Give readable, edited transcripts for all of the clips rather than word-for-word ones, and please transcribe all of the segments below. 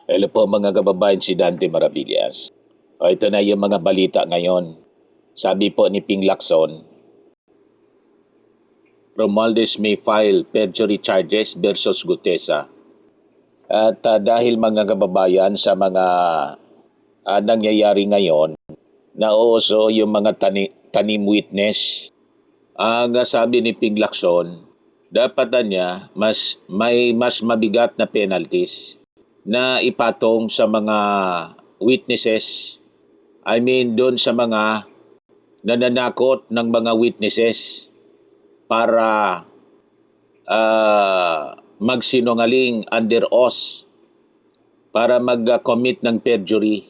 Hello po mga kababayan, si Dante Maravillas. O ito na yung mga balita ngayon. Sabi po ni Ping Lacson, Romualdez may file perjury charges versus Gutesa. At dahil mga kababayan sa mga nangyayari ngayon, nauuso yung mga tanim witness. Ang sabi ni Ping Lacson, dapat niya mas mabigat na penalties na ipatong sa mga witnesses. I mean, doon sa mga nananakot ng mga witnesses para magsinungaling under oath para mag-commit ng perjury.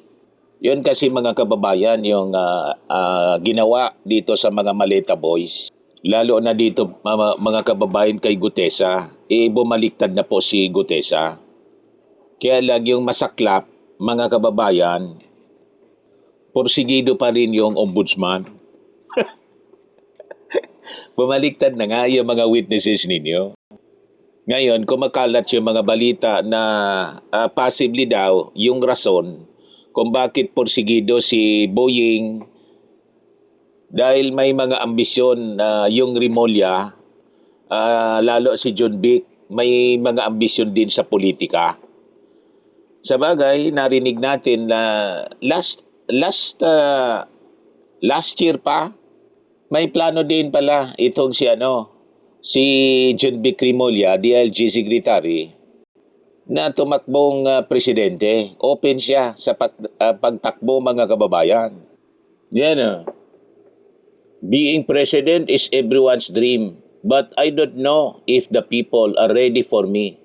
Yun kasi mga kababayan yung ginawa dito sa mga Maleta Boys. Lalo na dito mga kababayan kay Gutesa, bumaliktad na po si Gutesa. Kaya lang yung masaklap, mga kababayan, porsigido pa rin yung ombudsman. Bumaliktad na nga yung mga witnesses ninyo. Ngayon, kumakalat yung mga balita na possibly daw yung rason kung bakit porsigido si Boying dahil may mga ambisyon yung Rimulya, lalo si John Vic, may mga ambisyon din sa politika. Sa bagay, narinig natin na last year pa, may plano din pala itong si John Vic Rimulya, DILG Secretary, na tumakbong presidente. Open siya sa pagtakbo mga kababayan. Yan. Being president is everyone's dream, but I don't know if the people are ready for me.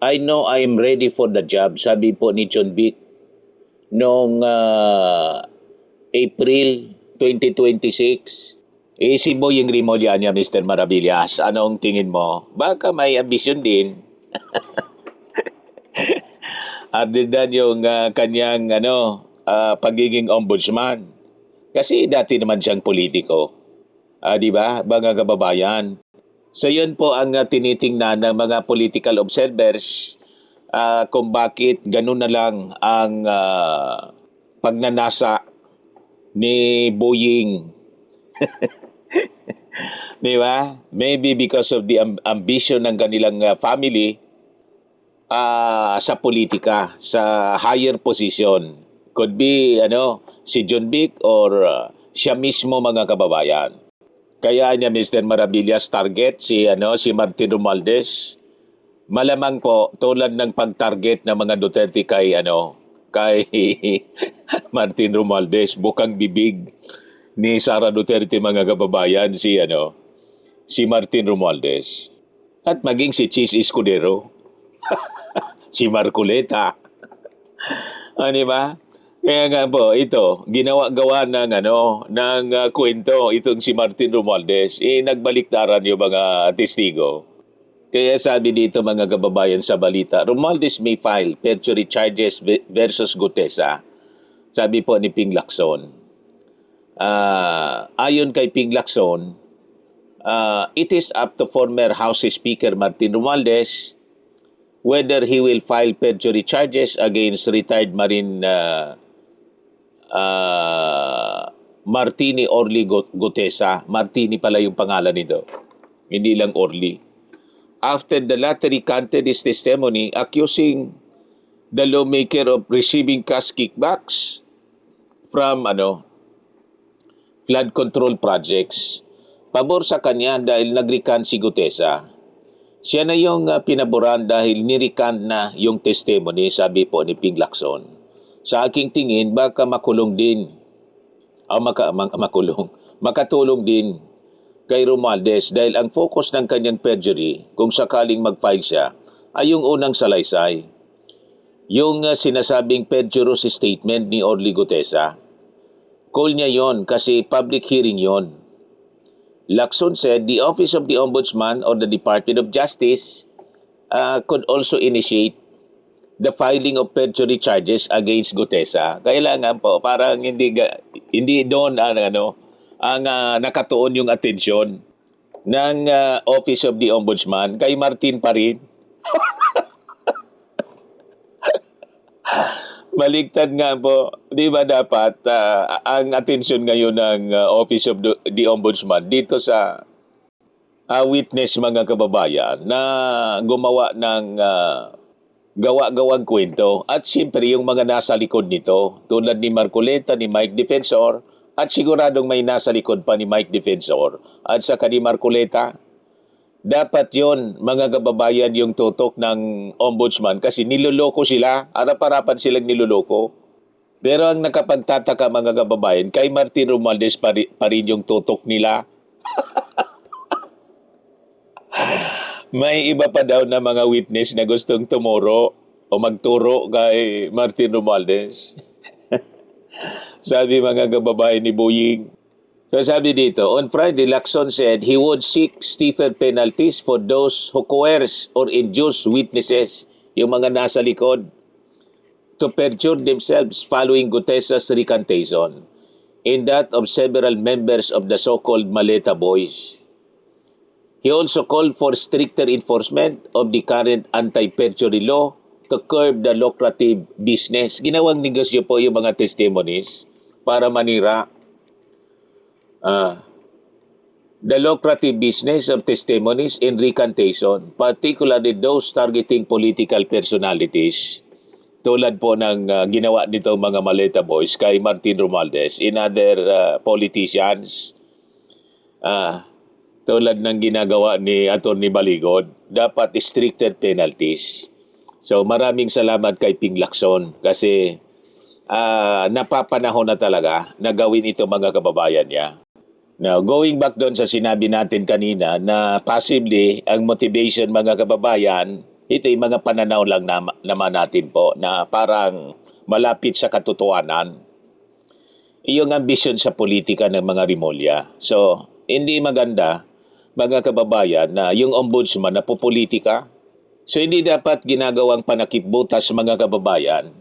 I know I am ready for the job, sabi po ni John Vic noong April 2026. Si Boying Rimulya niya, Mr. Maravillas, anong tingin mo? Baka may ambisyon din. Other than yung kanyang pagiging ombudsman. Kasi dati naman siyang politiko. Di ba, mga kababayan? So yun po ang tinitingnan ng mga political observers kung bakit ganun na lang ang pagnanasa ni Boying. Di ba? Maybe because of the ambition ng kanilang family sa politika, sa higher position. Could be si John Vic or siya mismo mga kababayan. Kaya niya Mr. Maravillas target si Martin Romualdez. Malamang po tulad ng pag-target ng mga Duterte kay Martin Romualdez, bukang bibig ni Sara Duterte mga kababayan si Martin Romualdez. At maging si Chis Escudero, si Marcoleta. Di ba? Kaya nga po, ito, gawa ng kwento itong si Martin Romualdez. Nagbaliktaran yung mga testigo. Kaya sabi dito mga kababayan sa balita, Romualdez may file perjury charges versus Gutesa. Sabi po ni Ping Lacson. Ayon kay Ping Lacson, it is up to former House Speaker Martin Romualdez whether he will file perjury charges against retired Marine Martini Orly Gutesa. Martini pala yung pangalan nito. Hindi lang Orly. After the latter recanted his testimony accusing the lawmaker of receiving cash kickbacks from flood control projects. Pabor sa kanya dahil nag-recant si Gutesa. Siya na yung pinaboran dahil ni-recant na yung testimony, sabi po ni Ping Lacson. Sa aking tingin, baka makulong din. Makatulong din kay Romualdez dahil ang focus ng kanyang perjury, kung sakaling mag-file siya, ay yung unang salaysay. Yung sinasabing perjurious statement ni Orly Gutesa. Call niya yon kasi public hearing yon. Lacson said the Office of the Ombudsman or the Department of Justice could also initiate the filing of perjury charges against Gutesa. Kailangan po parang hindi doon ang nakatuon yung atensyon ng Office of the Ombudsman kay Martin pa rin. Baliktad nga po, di ba dapat ang atensyon ngayon ng Office of the Ombudsman dito sa witness mga kababayan na gumawa ng gawa-gawang kwento at siyempre yung mga nasa likod nito tulad ni Marcoleta, ni Mike Defensor at siguradong may nasa likod pa ni Mike Defensor at saka ni Marcoleta. Dapat yon mga kababayan yung tutok ng ombudsman kasi niloloko sila, harap-harapan silang niloloko. Pero ang nakapagtataka mga kababayan, kay Martin Romualdez pa rin yung tutok nila. May iba pa daw na mga witness na gustong tumuro o magturo kay Martin Romualdez. Sabi mga kababayan ni Boying. So sabi dito, on Friday, Lacson said he would seek stiffer penalties for those who coerce or induce witnesses, yung mga nasa likod, to perjure themselves following Gutesa's recantation in that of several members of the so-called Maleta Boys. He also called for stricter enforcement of the current anti-perjury law to curb the lucrative business. Ginawang negosyo po yung mga testimonies para manira. The lucrative business of testimonies in recantation, particularly those targeting political personalities, tulad po ng ginawa nito mga Maleta Boys kay Martin Romualdez in other politicians, tulad ng ginagawa ni Atty. Baligod, dapat stricter penalties. So maraming salamat kay Ping Lacson kasi napapanahon na talaga na gawin ito mga kababayan niya. Now, going back doon sa sinabi natin kanina na possibly ang motivation mga kababayan, ito yung mga pananaw lang naman natin po na parang malapit sa katotohanan. Iyong ambisyon sa politika ng mga Rimulya. So, hindi maganda mga kababayan na yung ombudsman na pupolitika. So, hindi dapat ginagawang panakipbutas mga kababayan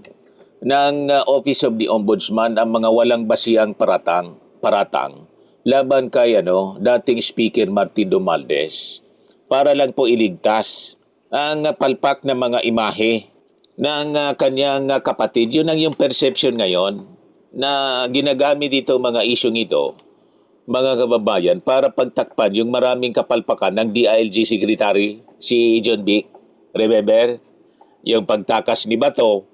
ng Office of the Ombudsman ang mga walang basihang paratang laban kay dating Speaker Martin Romualdez para lang po iligtas ang palpak na mga imahe ng kanyang kapatid. Yun ang yung perception ngayon na ginagamit dito mga isyong ito, mga kababayan, para pagtakpan yung maraming kapalpakan ng DILG Secretary, si John Vic. Remember? Yung pagtakas ni Bato,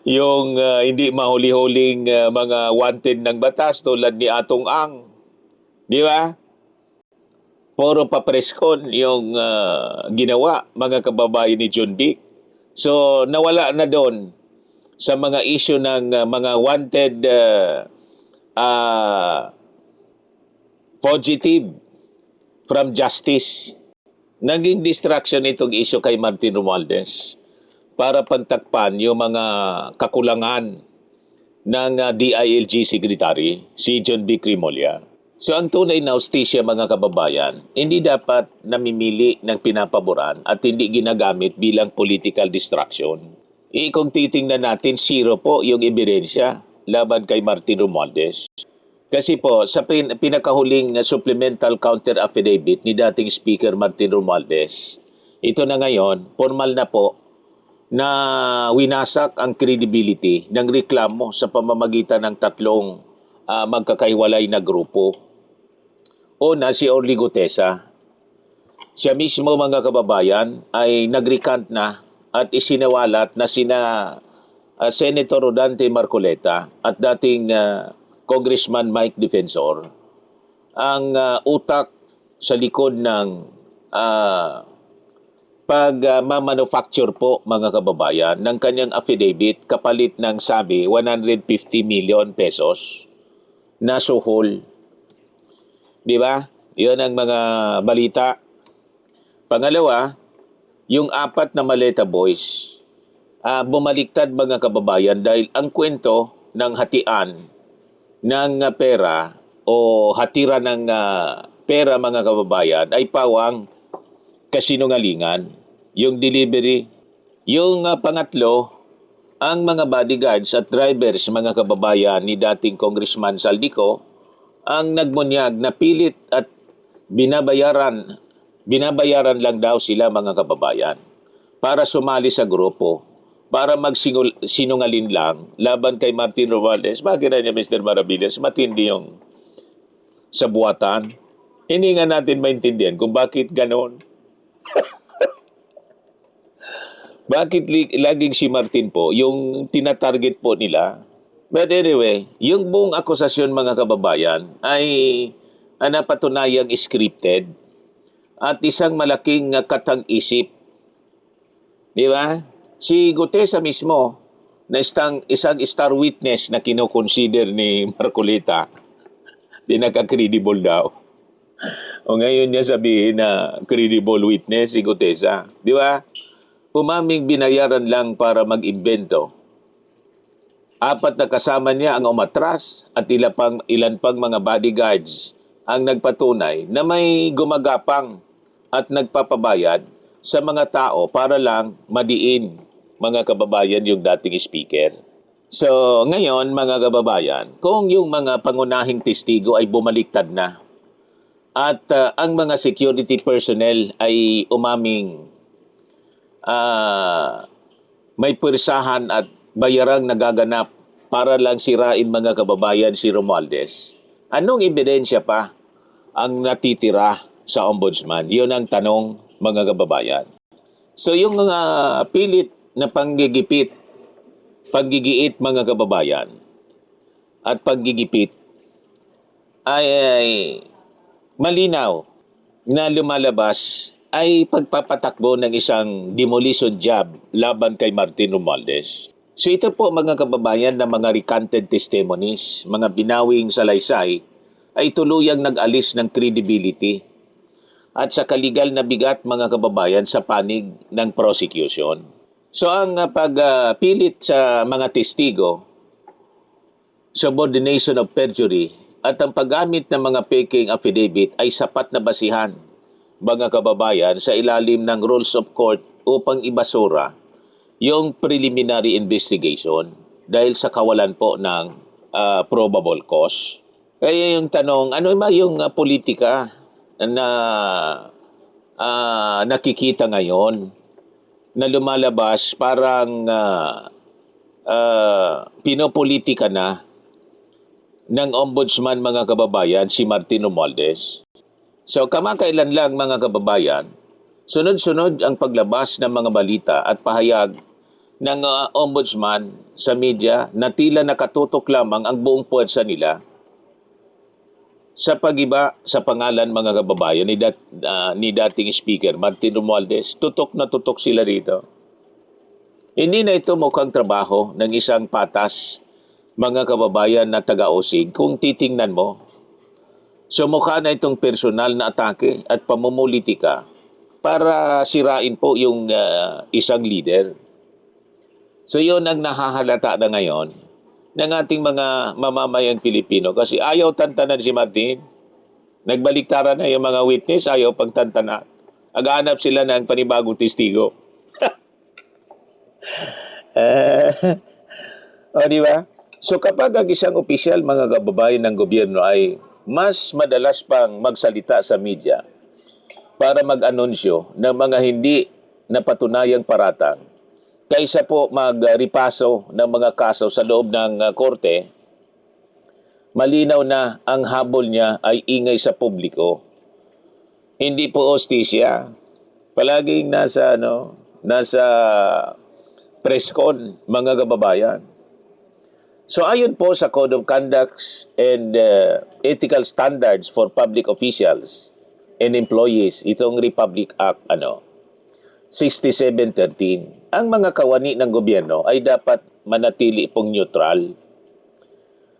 yung hindi mahuli-huling mga wanted ng batas tulad ni Atong Ang. Di ba? Puro papreskon yung ginawa mga kababayan ni John Vic. So nawala na doon sa mga issue ng mga wanted fugitive from justice. Naging distraction itong issue kay Martin Romualdez para pagtakpan yung mga kakulangan ng DILG Secretary, si John B. Crimolia. So ang tunay na hustisya mga kababayan, hindi dapat namimili ng pinapaboran at hindi ginagamit bilang political distraction. Kung titingnan natin, zero po yung ebidensya laban kay Martin Romualdez. Kasi po, sa pinakahuling supplemental counter affidavit ni dating Speaker Martin Romualdez, ito na ngayon, formal na po, na winasak ang credibility ng reklamo sa pamamagitan ng tatlong magkakaiwalay na grupo. Una, si Orly Gutesa. Siya mismo mga kababayan ay nag-recant na at isinawalat na sina Senator Rodante Marcoleta at dating Congressman Mike Defensor ang utak sa likod ng pag-manufacture po mga kababayan ng kanyang affidavit kapalit ng sabi 150 million pesos na suhol. Di ba? Yun ang mga balita. Pangalawa, yung 4 na Maleta Boys, bumaliktad mga kababayan dahil ang kwento ng hatian ng pera o hatira ng pera mga kababayan ay pawang kasinungalingan. Yung delivery. Yung pangatlo, ang mga bodyguards at drivers mga kababayan ni dating Congressman Saldico ang nagmunyag na pilit at binabayaran lang daw sila mga kababayan para sumali sa grupo, para magsinungalin lang laban kay Martin Romualdez. Bakit na niya, Mr. Maravillas? Matindi yung sa buwatan. Hindi nga natin maintindihan kung bakit ganon. Bakit laging si Martin po, yung tinatarget po nila. But anyway, yung buong akusasyon mga kababayan ay napatunayang scripted at isang malaking katang-isip. Di ba? Si Gutesa mismo, na isang star witness na kinoconsider ni Marcolita, di naka-credible daw. O ngayon niya sabihin na credible witness si Gutesa. Di ba? Umaming binayaran lang para mag-imbento. 4 na kasama niya ang umatras at ilan pang mga bodyguards ang nagpatunay na may gumagapang at nagpapabayad sa mga tao para lang madiin, mga kababayan, yung dating speaker. So, ngayon, mga kababayan, kung yung mga pangunahing testigo ay bumaliktad na at ang mga security personnel ay umaming may pwersahan at bayarang nagaganap para lang sirain, mga kababayan, si Romualdez, anong ebidensya pa ang natitira sa ombudsman? Yun ang tanong, mga kababayan. So yung mga pilit na paggigiit, mga kababayan, at paggigipit ay malinaw na lumalabas ay pagpapatakbo ng isang demolition job laban kay Martin Romualdez. So ito po, mga kababayan, na mga recanted testimonies, mga binawing salaysay, ay tuluyang nag-alis ng credibility at sa kaligal na bigat, mga kababayan, sa panig ng prosecution. So ang pagpilit sa mga testigo, subordination of perjury, at ang paggamit ng mga faking affidavit ay sapat na basihan, mga kababayan, sa ilalim ng rules of court upang ibasura yung preliminary investigation dahil sa kawalan po ng probable cause. Kaya yung tanong, ano ba yung politika na nakikita ngayon na lumalabas parang pinopolitika na ng ombudsman, mga kababayan, si Martin Romualdez? So kamakailan lang, mga kababayan, sunod-sunod ang paglabas ng mga balita at pahayag ng ombudsman sa media na tila nakatutok lamang ang buong puwersa nila sa pagiba sa pangalan, mga kababayan, ni dating Speaker Martin Romualdez. Tutok na tutok sila rito. Hindi na ito mukhang trabaho ng isang patas, mga kababayan, na taga-usig. Kung titingnan mo, so mukha na itong personal na atake at pamumulitika para sirain po yung isang leader. So yun ang nahahalata na ngayon ng ating mga mamamayang Pilipino kasi ayaw tantanan si Martin. Nagbaliktaran na yung mga witness, ayaw pang tantanan. Aghanap sila ng panibagong testigo. O di ba? So kapag ang isang opisyal, mga kababayan, ng gobyerno ay mas madalas pang magsalita sa media para mag-anunsyo ng mga hindi napatunayang paratang kaysa po magripaso ng mga kaso sa loob ng korte, malinaw na ang habol niya ay ingay sa publiko. Hindi po hostisya. Palaging nasa press con, mga kababayan. So ayon po sa Code of Conduct and Ethical Standards for Public Officials and Employees, itong Republic Act 6713, ang mga kawani ng gobyerno ay dapat manatili pong neutral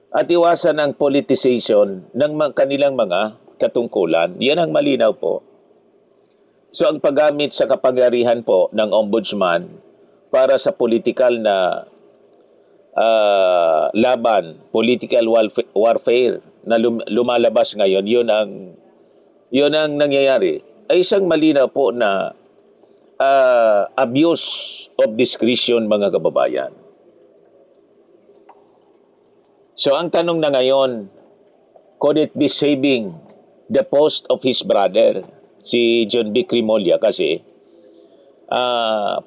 at iwasan ang politicization ng kanilang mga katungkulan. Yan ang malinaw po. So ang paggamit sa kapangyarihan po ng ombudsman para sa political na laban, political warfare na lumalabas ngayon, yun ang nangyayari ay isang malinaw po na abuse of discretion, mga kababayan. So ang tanong na ngayon, could it be saving the post of his brother, si John B. Crimolia? Kasi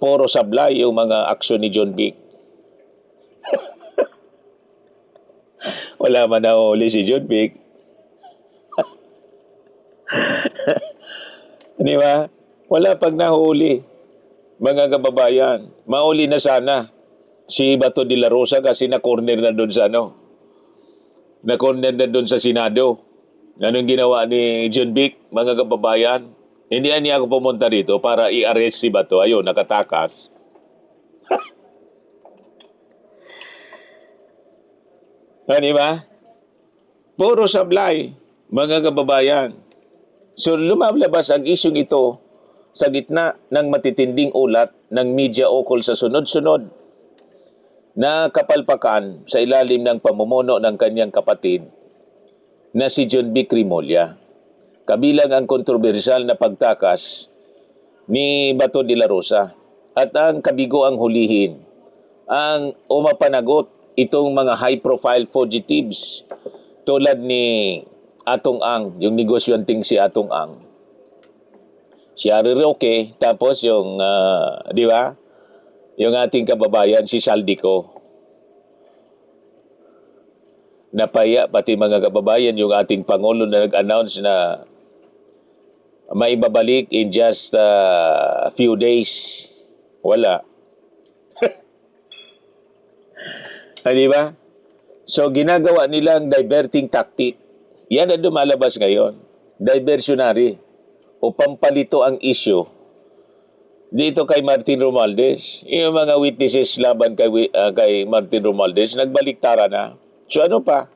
puro sablay yung mga aksyon ni John Vic. Wala man nahuli si John Vic. Di ba? Wala pag nahuli. Mga kababayan, mauli na sana si Bato de la Rosa kasi na-corner na doon sa na-corner na doon sa Senado. Anong ginawa ni John Vic, mga kababayan? Hindi niya ako pumunta dito para i-arrest si Bato. Ayun, nakatakas. Di ba? Puro sablay, mga kababayan. So lumalabas ang isyong ito sa gitna ng matitinding ulat ng media ukol sa sunod-sunod na kapalpakan sa ilalim ng pamumuno ng kanyang kapatid na si John B. Crimolia. Kabilang ang kontrobersyal na pagtakas ni Bato de la Rosa at ang kabigo ang hulihin ang umapanagot itong mga high-profile fugitives tulad ni Atong Ang, yung negosyanteng si Atong Ang. Si Harry Roque, tapos yung, di ba? Yung ating kababayan, si Saldico. Napaya, pati mga kababayan, yung ating Pangulo na nag-announce na maibabalik in just a few days. Wala. Di ba? So, ginagawa nilang diverting tactic. Yan ang lumalabas ngayon. Diversionary. O pampalito ang issue dito kay Martin Romualdez. Yung mga witnesses laban kay Martin Romualdez, nagbaliktaran na. So ano pa?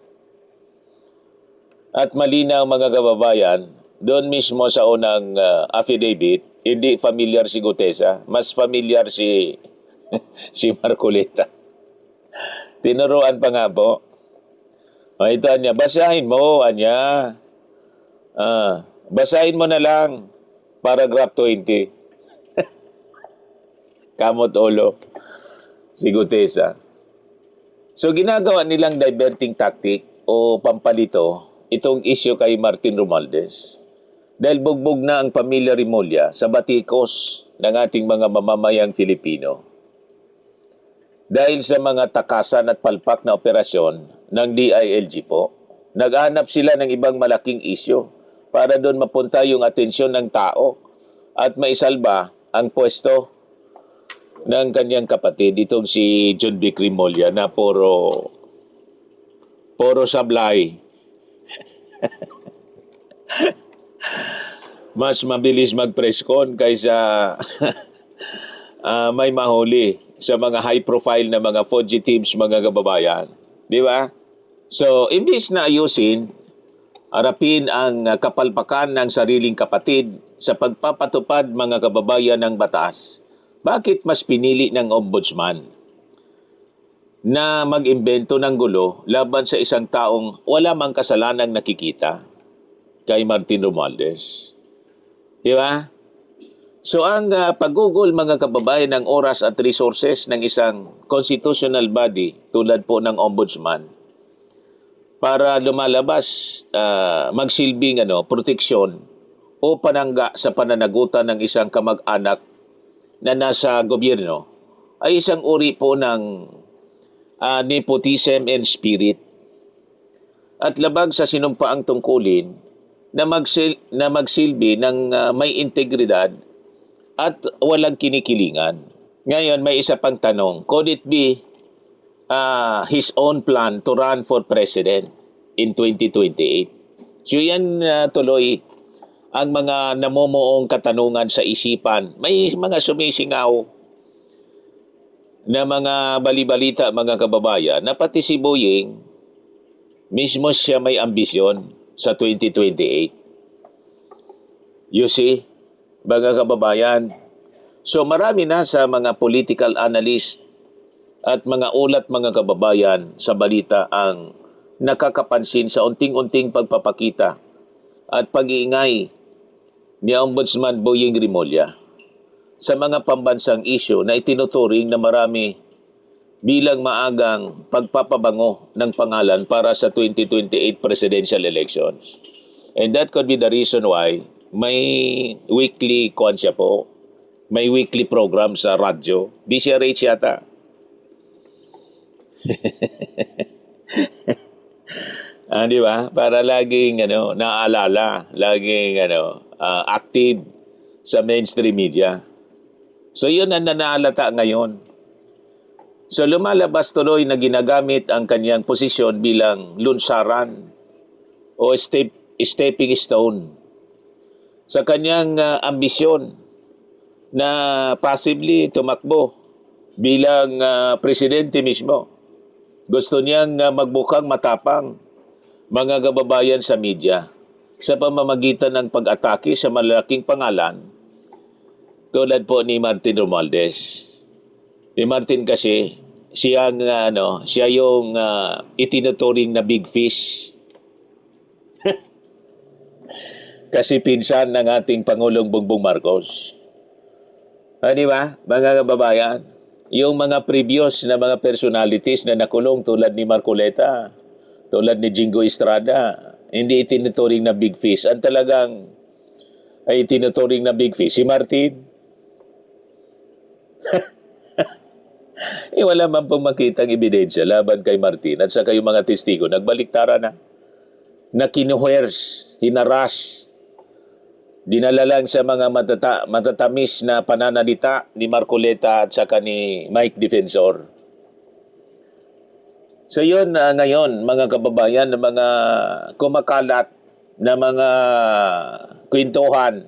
At malinaw mga kababayan, doon mismo sa unang affidavit, hindi familiar si Gutesa. Mas familiar si si Marcoleta. Tinuruan pa nga po. O ito, Anya, basahin mo, Anya. Basahin mo na lang. Paragraph 20. Kamot ulo. Si Gutesa. So, ginagawa nilang diverting tactic o pampalito itong issue kay Martin Romualdez. Dahil bugbog na ang pamilya Rimulya sa batikos ng ating mga mamamayang Filipino. Dahil sa mga takasan at palpak na operasyon ng DILG po, naghanap sila ng ibang malaking isyu para doon mapunta yung atensyon ng tao at maisalba ang pwesto ng kanyang kapatid, itong si John B. Crimolia na puro sablay. Mas mabilis mag-press con kaysa may mahuli sa mga high profile na mga fugitives, mga kababayan. Di ba? So, imbis na ayusin, harapin ang kapalpakan ng sariling kapatid sa pagpapatupad, mga kababayan, ng batas, bakit mas pinili ng ombudsman na mag-imbento ng gulo laban sa isang taong wala mang kasalanang nakikita kay Martin Romualdez? Di ba? So ang paggugol, mga kababayan, ng oras at resources ng isang constitutional body tulad po ng ombudsman para lumalabas, magsilbing proteksyon o panangga sa pananagutan ng isang kamag-anak na nasa gobyerno ay isang uri po ng nepotism and spirit at labag sa sinumpaang tungkulin na magsilbi ng may integridad at walang kinikilingan. Ngayon, may isa pang tanong. Could it be his own plan to run for president in 2028? So yan tuloy ang mga namumuong katanungan sa isipan. May mga sumisingaw na mga balibalita, mga kababayan, na pati si Boying, mismo siya may ambisyon sa 2028. You see? Mga kababayan. So marami na sa mga political analyst at mga ulat, mga kababayan, sa balita ang nakakapansin sa unting-unting pagpapakita at pag-iingay ni Ombudsman Boying Rimulya sa mga pambansang issue na itinuturing na marami bilang maagang pagpapabango ng pangalan para sa 2028 presidential elections. And that could be the reason why may weekly kwan siya po, May weekly program sa radyo. DCRH yata. Di ba? Para laging naalala, laging active sa mainstream media. So yun ang nanaalata ngayon. So lumalabas tuloy na ginagamit ang kanyang posisyon bilang lunsaran o stepping stone sa kanyang ambisyon na possibly tumakbo bilang presidente mismo. Gusto niyang magbukang matapang mga kababayan sa media sa pamamagitan ng pag-atake sa malalaking pangalan tulad po ni Martin Romualdez. Ni Martin kasi siya yung itinuturing na big fish. Kasi pinsan ng ating Pangulong Bongbong Marcos. Di ba, mga kababayan? Yung mga previous na mga personalities na nakulong tulad ni Marcoleta, tulad ni Jingo Estrada, hindi itinuturing na big fish. Ang talagang ay itinuturing na big fish, si Martin. Wala man pong makitang ebidensya laban kay Martin at saka yung mga testigo, nagbaliktara na kinuhers, hinaras, dinala lang sa mga matatamis na pananalita ni Marcoleta at saka ni Mike Defensor. So yun ngayon mga kababayan, na mga kumakalat na mga kwentuhan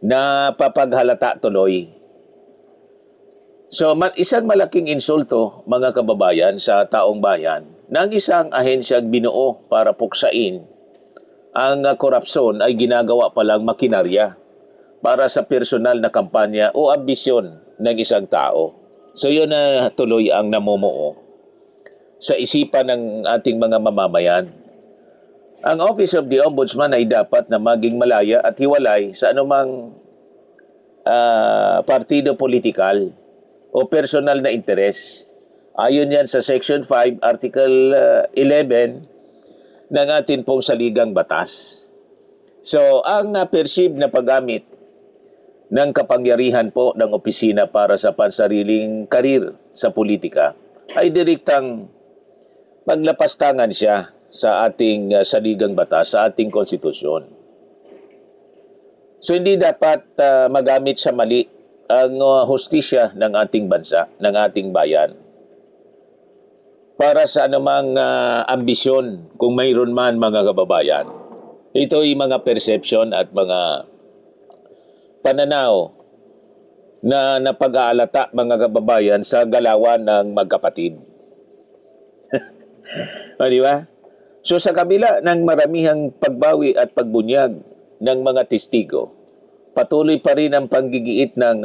na papaghalata tuloy. So isang malaking insulto mga kababayan sa taong bayan ng isang ahensyang binuo para puksain ang korupsyon ay ginagawa palang makinarya para sa personal na kampanya o ambisyon ng isang tao. So yun na tuloy ang namumuo sa isipan ng ating mga mamamayan. Ang Office of the Ombudsman ay dapat na maging malaya at hiwalay sa anumang partido politikal o personal na interes. Ayon yan sa Section 5, Article 11 ng atin pong saligang batas. So, ang perceived na paggamit ng kapangyarihan po ng opisina para sa pansariling karir sa politika ay direktang paglapastangan siya sa ating saligang batas, sa ating konstitusyon. So hindi dapat magamit sa mali ang hustisya ng ating bansa, ng ating bayan para sa anumang ambisyon kung mayroon man mga kababayan. Ito ay mga perception at mga pananaw na napag-aalata mga kababayan sa galawan ng magkapatid. Di ba? So sa kabila ng maramihang pagbawi at pagbunyag ng mga testigo, patuloy pa rin ang panggigiit ng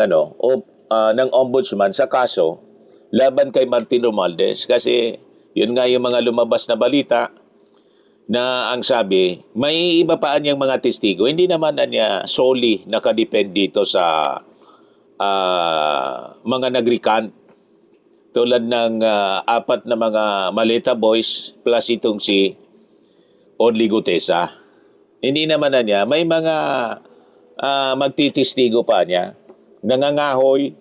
ng ombudsman sa kaso laban kay Martin Romualdez kasi yun nga yung mga lumabas na balita na ang sabi, may iba pa niyang mga testigo. Hindi naman na niya solely nakadepend dito sa mga nag-recant tulad ng apat na mga Maleta Boys plus itong si Only Gutesa. Hindi naman na niya. May mga magtitistigo pa niya. Nangangahoy.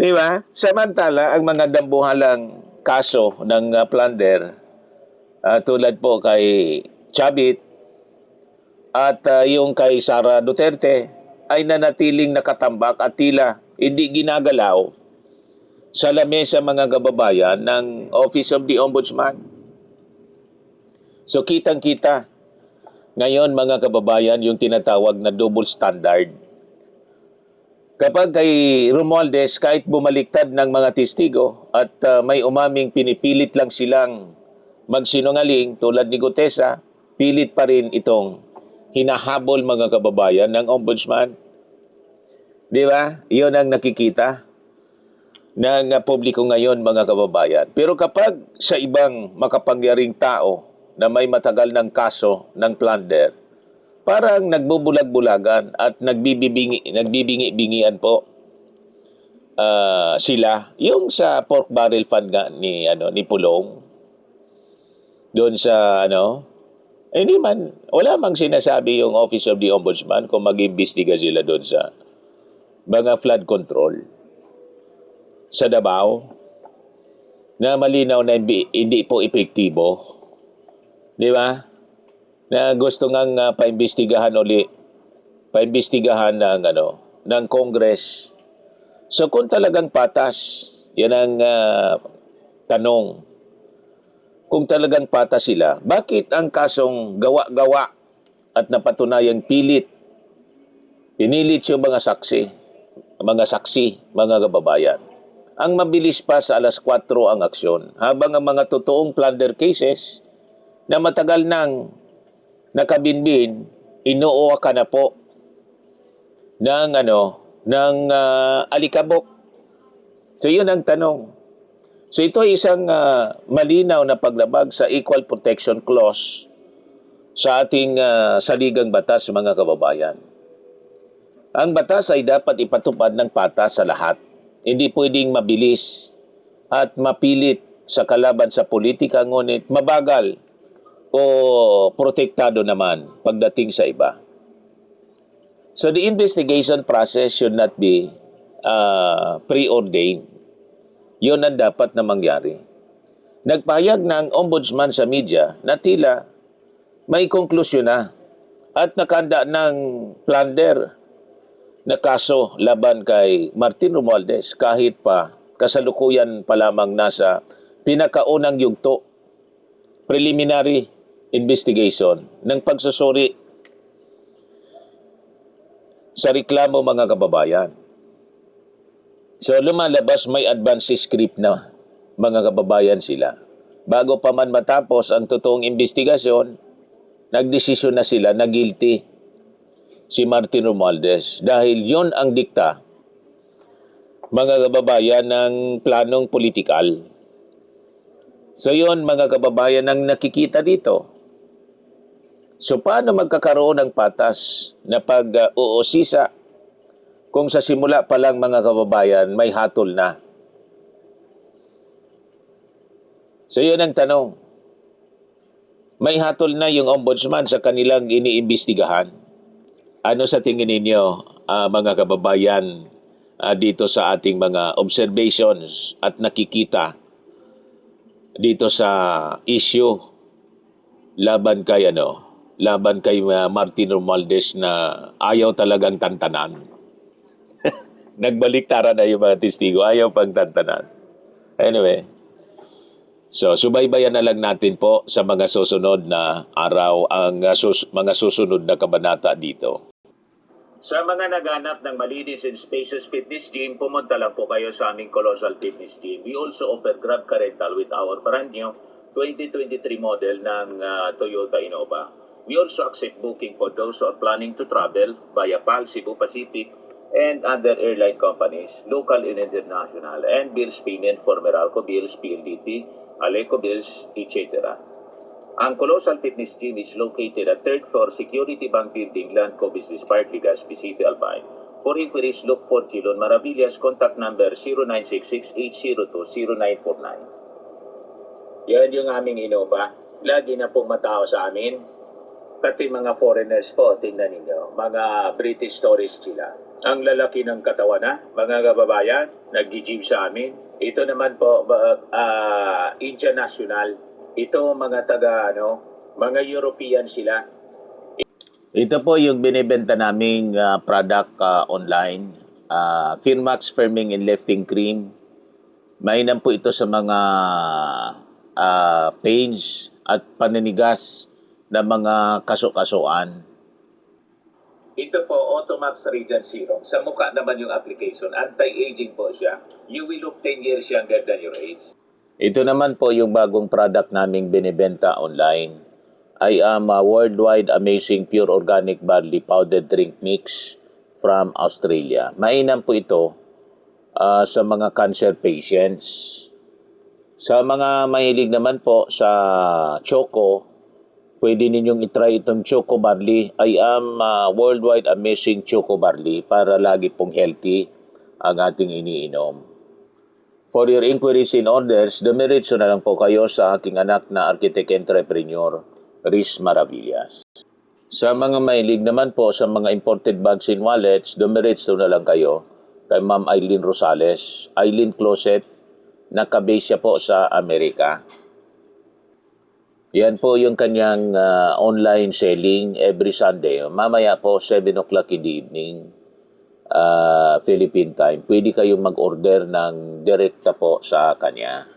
Di ba? Samantala, ang mga dambuhalang kaso ng plunder tulad po kay Chavit at yung kay Sara Duterte ay nanatiling nakatambak at tila hindi ginagalaw sa lamesa mga kababayan ng Office of the Ombudsman. So kitang-kita ngayon mga kababayan yung tinatawag na double standard. Kapag kay Romualdez kahit bumaliktad ng mga testigo at may umaming pinipilit lang silang magsinungaling tulad ni Gutesa, pilit pa rin itong hinahabol mga kababayan ng ombudsman. Di ba? Iyon ang nakikita ng publiko ngayon mga kababayan. Pero kapag sa ibang makapangyaring tao na may matagal ng kaso ng plunder, parang nagbubulag-bulagan at nagbibingi-bingian po sila. Yung sa pork barrel fund nga ni Pulong, doon sa Hindi man, wala mang sinasabi yung Office of the Ombudsman kung mag-imbestiga sila doon sa mga flood control sa Davao na malinaw na hindi po epektibo. Di ba? Na gusto ngang paimbestigahan ng ng Congress. So kung talagang patas, yan ang tanong. Kung talagang patas sila, bakit ang kasong gawa-gawa at napatunayang pinilit yung mga saksi, mga kababayan? Ang mabilis pa sa alas 4 ang aksyon, habang ang mga totoong plunder cases na matagal nang nakabinbin, inuuwa ka na po ng alikabok. So yun ang tanong. So ito ay isang malinaw na paglabag sa Equal Protection Clause sa ating saligang batas, mga kababayan. Ang batas ay dapat ipatupad ng patas sa lahat. Hindi pwedeng mabilis at mapilit sa kalaban sa politika, ngunit mabagal o protektado naman pagdating sa iba. So the investigation process should not be preordained. Yun ang dapat na mangyari. Nagpahayag ng ombudsman sa media na tila may konklusyon na at nakanda ng plunder na kaso laban kay Martin Romualdez kahit pa kasalukuyan pa lamang nasa pinakaunang yugto, preliminary investigation ng pagsusuri sa reklamo, mga kababayan. So lumalabas may advance script na, mga kababayan, sila. Bago pa man matapos ang totoong investigasyon, nagdesisyon na sila na guilty si Martin Romualdez dahil yon ang dikta, mga kababayan, ng planong politikal. So yon, mga kababayan, ang nakikita dito. So paano magkakaroon ng patas na pag-uusisa kung sa simula pa lang, mga kababayan, may hatol na? So yun ang tanong. May hatol na yung ombudsman sa kanilang iniimbestigahan. Ano sa tingin ninyo, mga kababayan, dito sa ating mga observations at nakikita dito sa issue laban kay Martin Romualdez na ayaw talagang tantanan? Nagbaliktara na yung mga testigo, ayaw pang tantanan. Anyway, so subaybayan na lang natin po sa mga susunod na araw ang mga susunod na kabanata dito. Sa mga naghanap ng malinis and spacious fitness gym, pumunta lang po kayo sa aming Colossal Fitness Gym. We also offer Grab Car Rental with our brand new 2023 model ng Toyota Innova. We also accept booking for those who are planning to travel via PAL, Cebu Pacific, and other airline companies, local and international, and bills payment for Meralco Bills, PLDT, Aleco Bills, etc. Ang Colossal Fitness Gym is located at 3rd floor Security Bank Building, Landco Business Park, Legazpi City, Albay. For inquiries, look for Chilon Maravillas. Contact number 0966-802-0949. Yan yung aming Innova. Lagi na pong matao sa amin. Pati mga foreigners po, tingnan ninyo. Mga British tourists sila. Ang lalaki ng katawan na, mga kababayan, nag-gym sa amin. Ito naman po, Indian National. Ito mga mga European sila. Ito po yung binibenta naming product online. Firmax Firming and Lifting Cream. Mainam po ito sa mga pains at paninigas na mga kaso-kasuan. Ito po, Automax Radiant Serum. Sa mukha naman yung application. Anti-aging po siya. You will look 10 years younger than your age. Ito naman po yung bagong product naming binibenta online. I am a worldwide amazing pure organic barley powder drink mix from Australia. Mainam po ito sa mga cancer patients. Sa mga mahilig naman po sa choco, pwede ninyong itry itong choco barley. I am a worldwide amazing choco barley para lagi pong healthy ang ating iniinom. For your inquiries and orders, dumiretso na lang po kayo sa aking anak na architect entrepreneur. Riz Maravillas. Sa mga mahilig naman po sa mga imported bags and wallets, dumiretso na lang kayo kay Ma'am Eileen Rosales, Eileen Closet, nakabase siya po sa Amerika. Yan po yung kanyang online selling every Sunday. Mamaya po, 7 o'clock in the evening, Philippine time. Pwede kayong mag-order ng direkta po sa kanya.